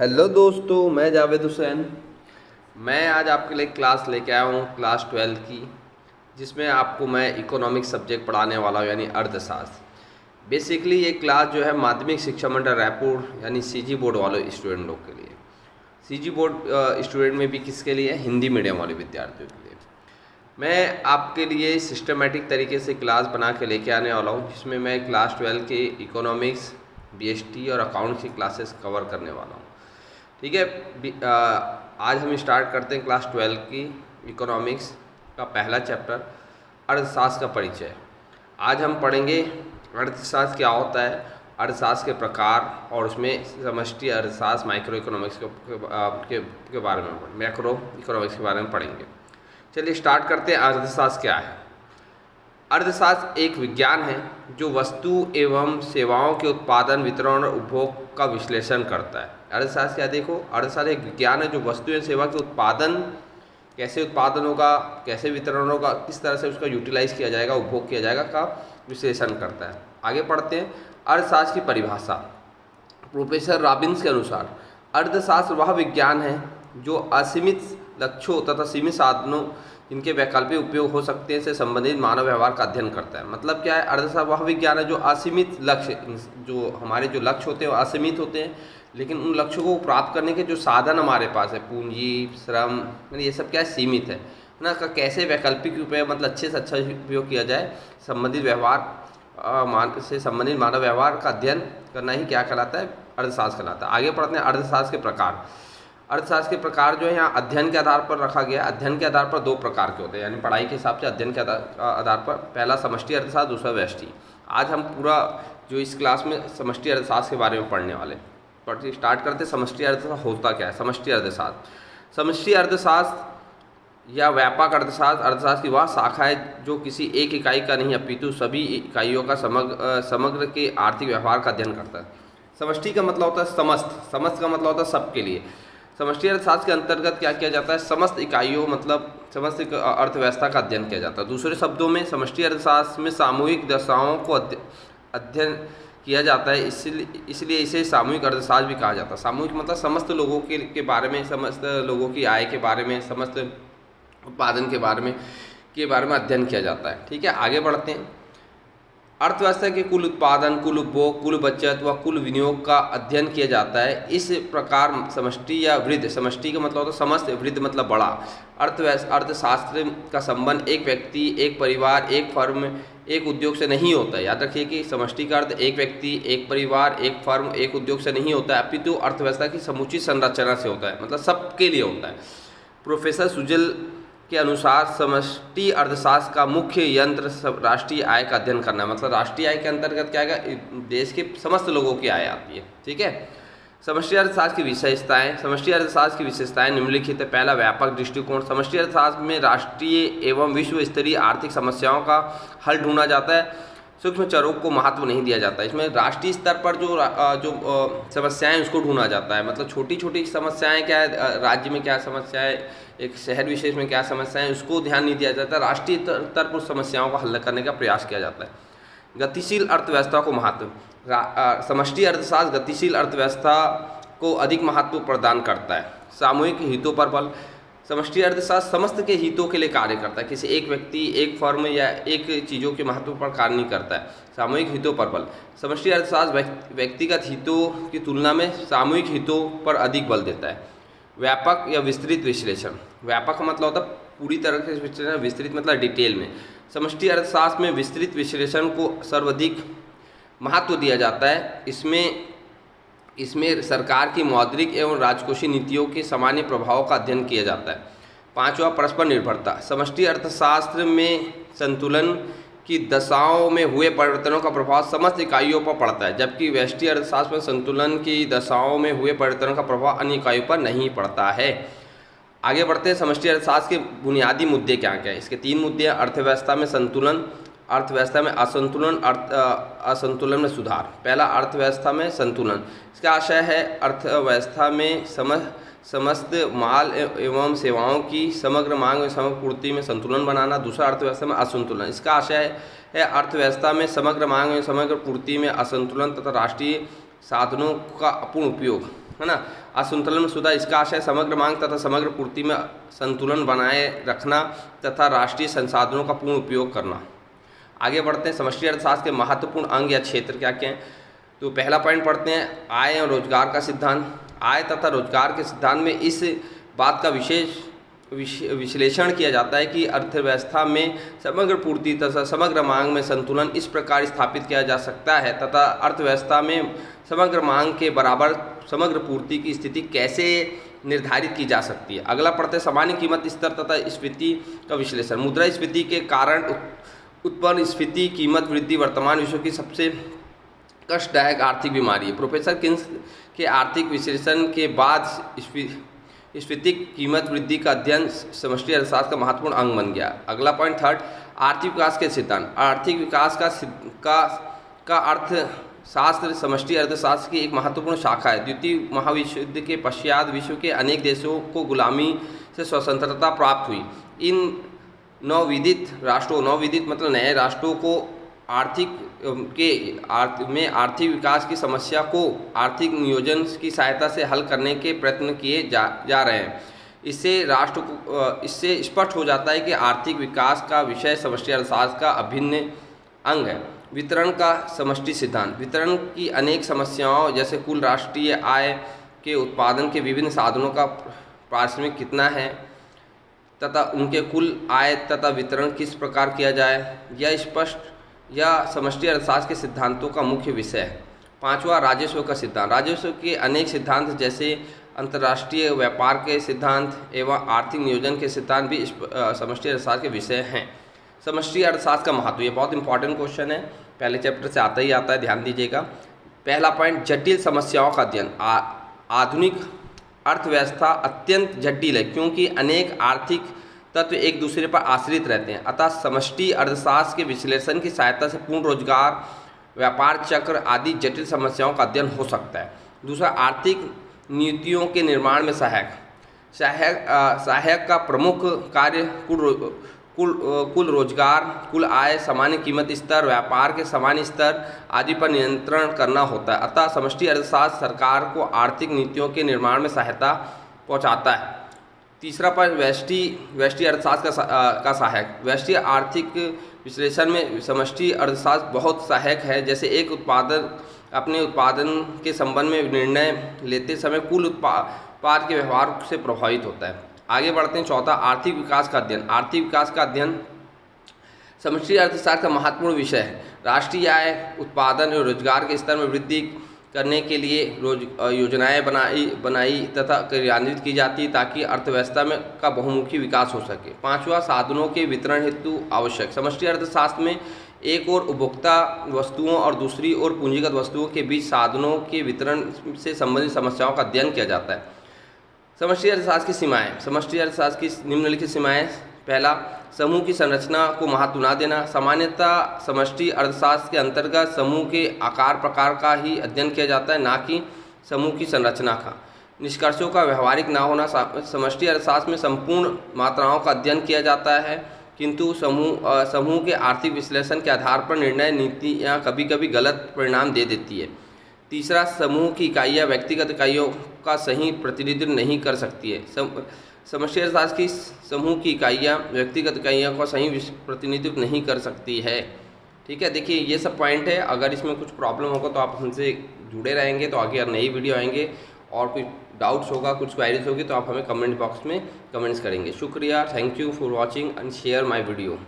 Hello दोस्तों, मैं जावेद हुसैन। मैं आज आपके लिए क्लास लेके आया हूँ क्लास 12 की, जिसमें आपको मैं इकोनॉमिक्स सब्जेक्ट पढ़ाने वाला हूँ, यानी अर्थशास्त्र। बेसिकली ये क्लास जो है माध्यमिक शिक्षा मंडल रायपुर यानी सीजी बोर्ड वाले स्टूडेंट लोग के लिए। सीजी बोर्ड स्टूडेंट में भी किसके लिए? हिंदी मीडियम वाले विद्यार्थियों के लिए। मैं आपके लिए सिस्टमेटिक तरीके से क्लास बना के लेके आने वाला हूँ, जिसमें मैं क्लास 12 के इकोनॉमिक्स, बीएसटी और अकाउंट्स की क्लासेस कवर करने वाला हूँ। ठीक है। आज हम स्टार्ट करते हैं क्लास 12 की इकोनॉमिक्स का पहला चैप्टर, अर्थशास्त्र का परिचय। आज हम पढ़ेंगे अर्थशास्त्र क्या होता है, अर्थशास्त्र के प्रकार, और उसमें समष्टि अर्थशास्त्र, माइक्रो इकोनॉमिक्स के बारे में, मैक्रो इकोनॉमिक्स के बारे में पढ़ेंगे। चलिए स्टार्ट करते हैं। अर्थशास्त्र क्या है? अर्थशास्त्र एक विज्ञान है जो वस्तु एवं सेवाओं के उत्पादन, वितरण और उपभोग का विश्लेषण करता है। अर्थशास्त्र क्या? देखो, अर्थशास्त्र एक विज्ञान है जो वस्तु एवं सेवा के उत्पादन, कैसे उत्पादन होगा, कैसे वितरण होगा, किस तरह से उसका यूटिलाइज किया जाएगा, उपभोग किया जाएगा, का विश्लेषण करता है। आगे पढ़ते हैं। अर्थशास्त्र की परिभाषा। प्रोफेसर रॉबिन्स के अनुसार अर्थशास्त्र वह विज्ञान है जो असीमित लक्ष्यों तथा सीमित साधनों, इनके वैकल्पिक उपयोग हो सकते हैं, से संबंधित मानव व्यवहार का अध्ययन करता है। मतलब क्या है? अर्थशास्त्र वह विज्ञान है जो असीमित लक्ष्य, जो हमारे जो लक्ष्य होते हैं वो असीमित होते हैं, लेकिन उन लक्ष्यों को प्राप्त करने के जो साधन हमारे पास है, पूंजी, श्रम, ये सब क्या है? सीमित है ना। का कैसे वैकल्पिक उपयोग, मतलब अच्छे से अच्छा उपयोग किया जाए, संबंधित व्यवहार से संबंधित मानव व्यवहार का अध्ययन करना ही क्या कहलाता है? अर्थशास्त्र कहलाता है। आगे पढ़ते हैं अर्थशास्त्र के प्रकार। अर्थशास्त्र के प्रकार जो है यहाँ अध्ययन के आधार पर रखा गया। अध्ययन के आधार पर दो प्रकार के होते हैं, यानी पढ़ाई के हिसाब से अध्ययन के आधार पर। पहला समष्टि अर्थशास्त्र, दूसरा व्यष्टि। आज हम पूरा जो इस क्लास में समष्टि अर्थशास्त्र के बारे में पढ़ने वाले। पढ़ते स्टार्ट करते। समष्टि अर्थशास्त्र होता क्या है? समष्टि अर्थशास्त्र, समष्टि अर्थशास्त्र या व्यापक अर्थशास्त्र, अर्थशास्त्र की वह शाखा है जो किसी एक इकाई का नहीं अपितु सभी इकाइयों का समग्र के आर्थिक व्यवहार का अध्ययन करता है। समष्टि का मतलब होता है समस्त, समस्त का मतलब होता है सबके लिए। समष्टि अर्थशास्त्र के अंतर्गत क्या किया जाता है? समस्त इकाइयों, मतलब समस्त अर्थव्यवस्था का अध्ययन किया जाता है। दूसरे शब्दों में समष्टि अर्थशास्त्र में सामूहिक दशाओं को अध्ययन किया जाता है, इसलिए इसे सामूहिक अर्थशास्त्र भी कहा जाता है। सामूहिक मतलब समस्त लोगों के बारे में, समस्त लोगों की आय के बारे में, समस्त उत्पादन के बारे में अध्ययन किया जाता है। ठीक है, आगे बढ़ते हैं। अर्थव्यवस्था के कुल उत्पादन, कुल उपभोग, कुल बचत व कुल विनियोग का अध्ययन किया जाता है। इस प्रकार समष्टि या वृद्ध, समष्टि का मतलब होता है समस्त, वृद्ध मतलब बड़ा। अर्थशास्त्र का संबंध एक व्यक्ति, एक परिवार, एक फर्म, एक उद्योग से नहीं होता है। याद रखिए कि समष्टि का अर्थ एक व्यक्ति, एक परिवार, एक फर्म, एक उद्योग से नहीं होता है, अपितु अर्थव्यवस्था की समुचित संरचना से होता है, मतलब सबके लिए होता है। प्रोफेसर सुजल के अनुसार समष्टि अर्थशास्त्र का मुख्य यंत्र राष्ट्रीय आय का अध्ययन करना है। मतलब राष्ट्रीय आय के अंतर्गत क्या आएगा? देश के समस्त लोगों की आय आती है। ठीक है। समष्टि अर्थशास्त्र की विशेषताएं। समष्टि अर्थशास्त्र की विशेषताएं निम्नलिखित है। पहला, व्यापक दृष्टिकोण। समष्टि अर्थशास्त्र में राष्ट्रीय एवं विश्व स्तरीय आर्थिक समस्याओं का हल ढूंढा जाता है, सूक्ष्म चरों को महत्व नहीं दिया जाता। इसमें राष्ट्रीय स्तर पर जो समस्याएं उसको ढूंढा जाता है, मतलब छोटी छोटी समस्याएं क्या है, राज्य में क्या समस्याएं, एक शहर विशेष में क्या समस्याएं, उसको ध्यान नहीं दिया जाता। राष्ट्रीय स्तर पर समस्याओं का हल करने का प्रयास किया जाता है। गतिशील अर्थव्यवस्था को महत्व। समष्टि अर्थशास्त्र गतिशील अर्थव्यवस्था को अधिक महत्व प्रदान करता है। सामूहिक हितों पर बल। समष्टि अर्थशास्त्र समस्त के हितों के लिए कार्य करता है, किसी एक व्यक्ति, एक फर्म या एक चीज़ों के महत्व पर कार्य नहीं करता है। सामूहिक हितों पर बल। समष्टि अर्थशास्त्र व्यक्तिगत हितों की तुलना में सामूहिक हितों पर अधिक बल देता है। व्यापक या विस्तृत विश्लेषण। व्यापक का मतलब होता है पूरी तरह से विश्लेषण, विस्तृत मतलब डिटेल में। समष्टि अर्थशास्त्र में विस्तृत विश्लेषण को सर्वाधिक महत्व दिया जाता है। इसमें सरकार की मौद्रिक एवं राजकोषीय नीतियों के सामान्य प्रभाव का अध्ययन किया जाता है। पांचवा, परस्पर निर्भरता। समष्टि अर्थशास्त्र में संतुलन की दशाओं में हुए परिवर्तनों का प्रभाव समस्त इकाइयों पर पड़ता है, जबकि व्यष्टि अर्थशास्त्र में संतुलन की दशाओं में हुए परिवर्तनों का प्रभाव अन्य इकाइयों पर नहीं पड़ता है। आगे बढ़ते हैं। समष्टि अर्थशास्त्र के बुनियादी मुद्दे क्या क्या है? इसके 3 मुद्दे हैं। अर्थव्यवस्था में संतुलन, अर्थव्यवस्था में असंतुलन, असंतुलन में सुधार। पहला, अर्थव्यवस्था में संतुलन। इसका आशय है अर्थव्यवस्था में समस्त माल एवं सेवाओं की समग्र मांग एवं समग्र पूर्ति में संतुलन बनाना। दूसरा, अर्थव्यवस्था में असंतुलन। इसका आशय है अर्थव्यवस्था में समग्र मांग एवं समग्र पूर्ति में असंतुलन तथा राष्ट्रीय साधनों का अपूर्ण उपयोग। है ना। असंतुलन में सुधार, इसका आशय समग्र मांग तथा समग्र पूर्ति में संतुलन बनाए रखना तथा राष्ट्रीय संसाधनों का पूर्ण उपयोग करना। आगे बढ़ते हैं, समष्टि अर्थशास्त्र के महत्वपूर्ण अंग या क्षेत्र क्या क्या हैं। तो पहला पॉइंट पढ़ते हैं, आय और रोजगार का सिद्धांत। आय तथा रोजगार के सिद्धांत में इस बात का विश्लेषण किया जाता है कि अर्थव्यवस्था में समग्र पूर्ति तथा समग्र मांग में संतुलन इस प्रकार स्थापित किया जा सकता है तथा अर्थव्यवस्था में समग्र मांग के बराबर समग्र पूर्ति की स्थिति कैसे निर्धारित की जा सकती है। अगला पढ़ते हैं, सामान्य कीमत स्तर तथा स्फीति का विश्लेषण। मुद्रास्फीति के कारण उत्पन्न स्फीति कीमत वृद्धि वर्तमान विश्व की सबसे कष्टदायक आर्थिक बीमारी है। प्रोफेसर किन्स के आर्थिक विश्लेषण के बाद स्फीति कीमत वृद्धि का अध्ययन समष्टि अर्थशास्त्र का महत्वपूर्ण अंग बन गया। अगला पॉइंट थर्ड, आर्थिक विकास के सिद्धांत। आर्थिक विकास का अर्थशास्त्र समष्टि अर्थशास्त्र की एक महत्वपूर्ण शाखा है। द्वितीय महाविश्व युद्ध के पश्चात विश्व के अनेक देशों को गुलामी से स्वतंत्रता प्राप्त हुई। इन नवविदित राष्ट्रों, नवविदित मतलब नए राष्ट्रों को आर्थिक विकास की समस्या को आर्थिक नियोजन की सहायता से हल करने के प्रयत्न किए जा रहे हैं। इससे स्पष्ट हो जाता है कि आर्थिक विकास का विषय समष्टि अर्थशास्त्र का अभिन्न अंग है। वितरण का समष्टि सिद्धांत। वितरण की अनेक समस्याओं जैसे कुल राष्ट्रीय आय के उत्पादन के विभिन्न साधनों का पारिश्रमिक कितना है तथा उनके कुल आय तथा वितरण किस प्रकार किया जाए, यह समष्टि अर्थशास्त्र के सिद्धांतों का मुख्य विषय है। पांचवा, राजस्व का सिद्धांत। राजस्व के अनेक सिद्धांत जैसे अंतर्राष्ट्रीय व्यापार के सिद्धांत एवं आर्थिक नियोजन के सिद्धांत भी समष्टि अर्थशास्त्र के विषय हैं। समष्टि अर्थशास्त्र का महत्व, ये बहुत इंपॉर्टेंट क्वेश्चन है, पहले चैप्टर से आता ही आता है, ध्यान दीजिएगा। पहला पॉइंट, जटिल समस्याओं का अध्ययन। आधुनिक अर्थव्यवस्था अत्यंत जटिल है क्योंकि अनेक आर्थिक तत्व एक दूसरे पर आश्रित रहते हैं। अतः समष्टि अर्थशास्त्र के विश्लेषण की सहायता से पूर्ण रोजगार, व्यापार चक्र आदि जटिल समस्याओं का अध्ययन हो सकता है। दूसरा, आर्थिक नीतियों के निर्माण में सहायक का प्रमुख कार्य कुल रोजगार, कुल आय, सामान्य कीमत स्तर, व्यापार के सामान्य स्तर आदि पर नियंत्रण करना होता है। अतः समष्टि अर्थशास्त्र सरकार को आर्थिक नीतियों के निर्माण में सहायता पहुंचाता है। तीसरा पर व्यष्टि अर्थशास्त्र का सहायक। व्यष्टि आर्थिक विश्लेषण में समष्टि अर्थशास्त्र बहुत सहायक है। जैसे एक उत्पादक अपने उत्पादन के संबंध में निर्णय लेते समय कुल उत्पाद के व्यवहार से प्रभावित होता है। आगे बढ़ते हैं, चौथा, आर्थिक विकास का अध्ययन। आर्थिक विकास का अध्ययन समष्टि अर्थशास्त्र का महत्वपूर्ण विषय है। राष्ट्रीय आय, उत्पादन और रोजगार के स्तर में वृद्धि करने के लिए योजनाएं बनाई तथा क्रियान्वित की जाती ताकि अर्थव्यवस्था में का बहुमुखी विकास हो सके। पांचवा, साधनों के वितरण हेतु आवश्यक। समष्टि अर्थशास्त्र में एक ओर उपभोक्ता वस्तुओं और दूसरी ओर पूंजीगत वस्तुओं के बीच साधनों के वितरण से संबंधित समस्याओं का अध्ययन किया जाता है। समष्टि अर्थशास्त्र की सीमाएं। समष्टि अर्थशास्त्र की निम्नलिखित सीमाएं। पहला, समूह की संरचना को महत्व न देना। सामान्यतः समष्टि अर्थशास्त्र के अंतर्गत समूह के आकार प्रकार का ही अध्ययन किया जाता है, ना कि समूह की संरचना का। निष्कर्षों का व्यवहारिक न होना। समष्टि अर्थशास्त्र में संपूर्ण मात्राओं का अध्ययन किया जाता है किंतु समूह के आर्थिक विश्लेषण के आधार पर निर्णय नीतियाँ कभी कभी गलत परिणाम दे देती है। तीसरा, समूह की इकाइयाँ व्यक्तिगत इकाइयों का सही प्रतिनिधित्व नहीं कर सकती है। समष्टि अर्थशास्त्र की समूह की इकाइयाँ व्यक्तिगत इकाइयों का सही प्रतिनिधित्व नहीं कर सकती है। ठीक है, देखिए ये सब पॉइंट है। अगर इसमें कुछ प्रॉब्लम होगा तो आप हमसे जुड़े रहेंगे, तो आगे नई वीडियो आएंगे, और कुछ डाउट्स होगा, कुछ क्वेरीज होगी तो आप हमें कमेंट बॉक्स में कमेंट्स करेंगे। शुक्रिया, thank you for watching and share my video.